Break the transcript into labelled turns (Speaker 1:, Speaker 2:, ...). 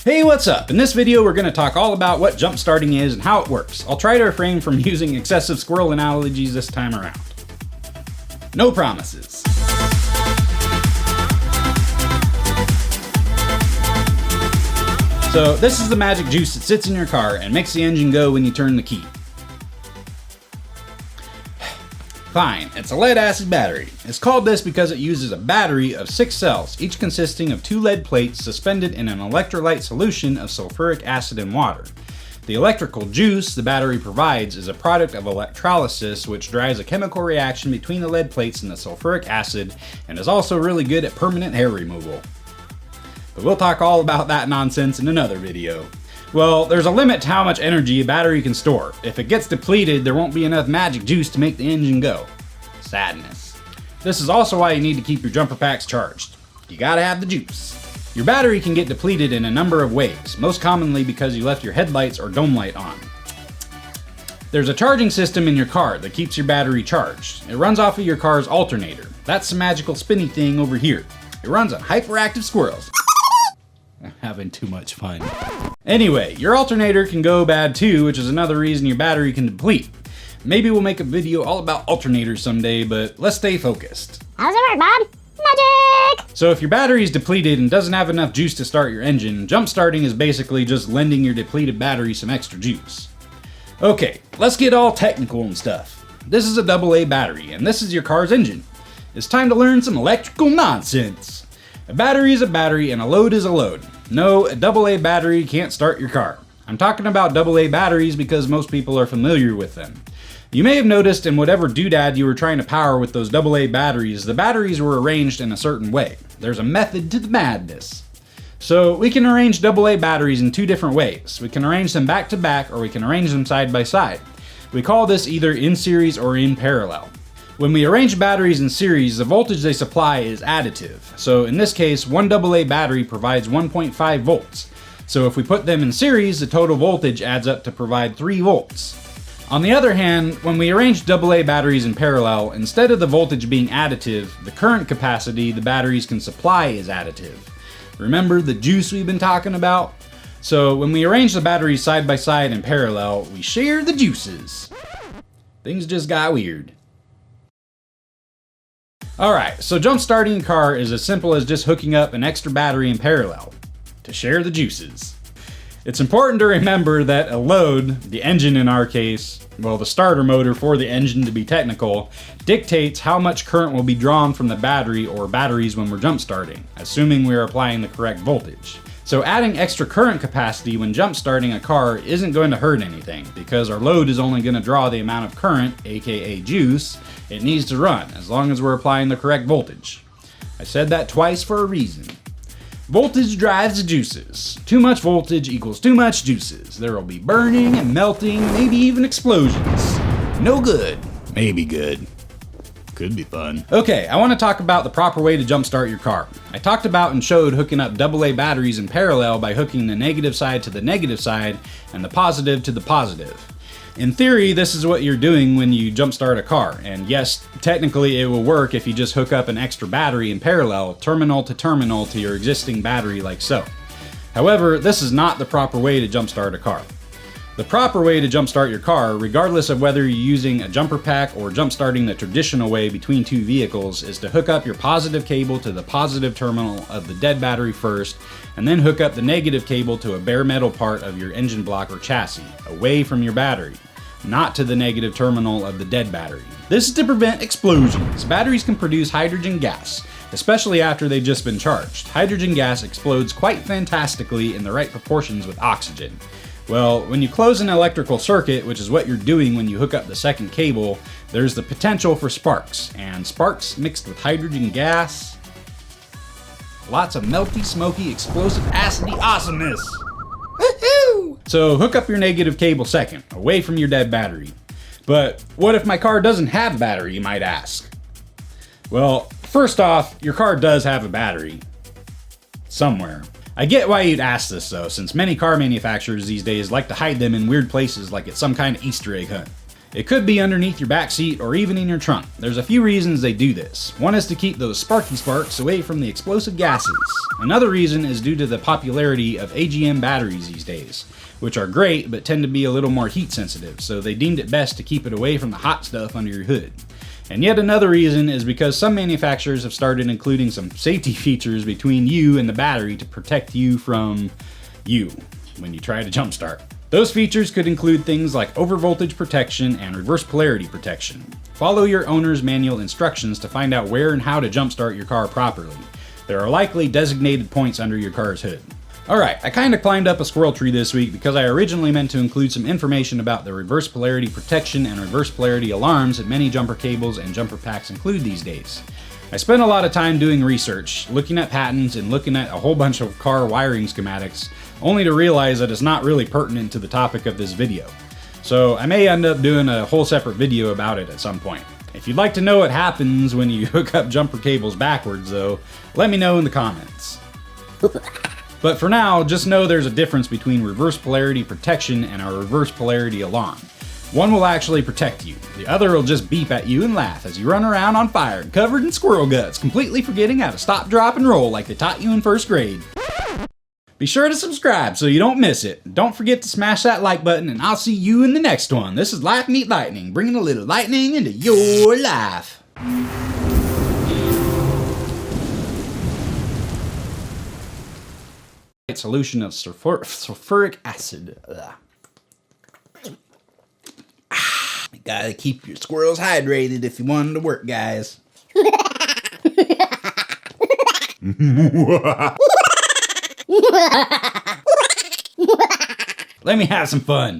Speaker 1: Hey, what's up? In this video, we're going to talk all about what jump starting is and how it works. I'll try to refrain from using excessive squirrel analogies this time around. No promises. So this is the magic juice that sits in your car and makes the engine go when you turn the key. Fine, it's a lead acid battery. It's called this because it uses a battery of 6 cells, each consisting of 2 lead plates suspended in an electrolyte solution of sulfuric acid and water. The electrical juice the battery provides is a product of electrolysis, which drives a chemical reaction between the lead plates and the sulfuric acid, and is also really good at permanent hair removal. But we'll talk all about that nonsense in another video. Well, there's a limit to how much energy a battery can store. If it gets depleted, there won't be enough magic juice to make the engine go. Sadness. This is also why you need to keep your jumper packs charged. You gotta have the juice. Your battery can get depleted in a number of ways, most commonly because you left your headlights or dome light on. There's a charging system in your car that keeps your battery charged. It runs off of your car's alternator. That's the magical spinny thing over here. It runs on hyperactive squirrels. I'm having too much fun. Anyway, your alternator can go bad too, which is another reason your battery can deplete. Maybe we'll make a video all about alternators someday, but let's stay focused.
Speaker 2: How does it work, Bob? Magic!
Speaker 1: So if your battery is depleted and doesn't have enough juice to start your engine, jump starting is basically just lending your depleted battery some extra juice. Okay, let's get all technical and stuff. This is a AA battery, and this is your car's engine. It's time to learn some electrical nonsense. A battery is a battery and a load is a load. No, a AA battery can't start your car. I'm talking about AA batteries because most people are familiar with them. You may have noticed in whatever doodad you were trying to power with those AA batteries, the batteries were arranged in a certain way. There's a method to the madness. So we can arrange AA batteries in 2 different ways. We can arrange them back to back or we can arrange them side by side. We call this either in series or in parallel. When we arrange batteries in series, the voltage they supply is additive. So in this case, one AA battery provides 1.5 volts. So if we put them in series, the total voltage adds up to provide 3 volts. On the other hand, when we arrange AA batteries in parallel, instead of the voltage being additive, the current capacity the batteries can supply is additive. Remember the juice we've been talking about? So when we arrange the batteries side by side in parallel, we share the juices. Things just got weird. Alright, so jump starting a car is as simple as just hooking up an extra battery in parallel to share the juices. It's important to remember that a load, the engine in our case, well, the starter motor for the engine to be technical, dictates how much current will be drawn from the battery or batteries when we're jump starting, assuming we're applying the correct voltage. So adding extra current capacity when jump starting a car isn't going to hurt anything because our load is only going to draw the amount of current, aka juice, it needs to run as long as we're applying the correct voltage. I said that twice for a reason. Voltage drives the juices. Too much voltage equals too much juices. There will be burning and melting, maybe even explosions. No good. Maybe good. Could be fun. Okay, I want to talk about the proper way to jumpstart your car. I talked about and showed hooking up AA batteries in parallel by hooking the negative side to the negative side and the positive to the positive. In theory, this is what you're doing when you jumpstart a car, and yes, technically it will work if you just hook up an extra battery in parallel, terminal to your existing battery like so. However, this is not the proper way to jumpstart a car. The proper way to jumpstart your car, regardless of whether you're using a jumper pack or jumpstarting the traditional way between 2 vehicles, is to hook up your positive cable to the positive terminal of the dead battery first, and then hook up the negative cable to a bare metal part of your engine block or chassis, away from your battery, not to the negative terminal of the dead battery. This is to prevent explosions. Batteries can produce hydrogen gas, especially after they've just been charged. Hydrogen gas explodes quite fantastically in the right proportions with oxygen. Well, when you close an electrical circuit, which is what you're doing when you hook up the second cable, there's the potential for sparks, and sparks mixed with hydrogen gas, lots of melty, smoky, explosive, acidy awesomeness. Woohoo! So hook up your negative cable second, away from your dead battery. But what if my car doesn't have a battery, you might ask? Well, first off, your car does have a battery. Somewhere. I get why you'd ask this though, since many car manufacturers these days like to hide them in weird places like it's some kind of Easter egg hunt. It could be underneath your back seat or even in your trunk. There's a few reasons they do this. One is to keep those sparky sparks away from the explosive gases. Another reason is due to the popularity of AGM batteries these days, which are great but tend to be a little more heat sensitive, so they deemed it best to keep it away from the hot stuff under your hood. And yet another reason is because some manufacturers have started including some safety features between you and the battery to protect you from you when you try to jumpstart. Those features could include things like overvoltage protection and reverse polarity protection. Follow your owner's manual instructions to find out where and how to jumpstart your car properly. There are likely designated points under your car's hood. Alright, I kinda climbed up a squirrel tree this week because I originally meant to include some information about the reverse polarity protection and reverse polarity alarms that many jumper cables and jumper packs include these days. I spent a lot of time doing research, looking at patents and looking at a whole bunch of car wiring schematics, only to realize that it's not really pertinent to the topic of this video. So I may end up doing a whole separate video about it at some point. If you'd like to know what happens when you hook up jumper cables backwards though, let me know in the comments. But for now, just know there's a difference between reverse polarity protection and a reverse polarity alarm. One will actually protect you, the other will just beep at you and laugh as you run around on fire and covered in squirrel guts, completely forgetting how to stop, drop, and roll like they taught you in first grade. Be sure to subscribe so you don't miss it. Don't forget to smash that like button and I'll see you in the next one. This is Life Meet Lightning, bringing a little lightning into your life. Solution of sulfuric acid. You gotta keep your squirrels hydrated if you want them to work, guys. Let me have some fun.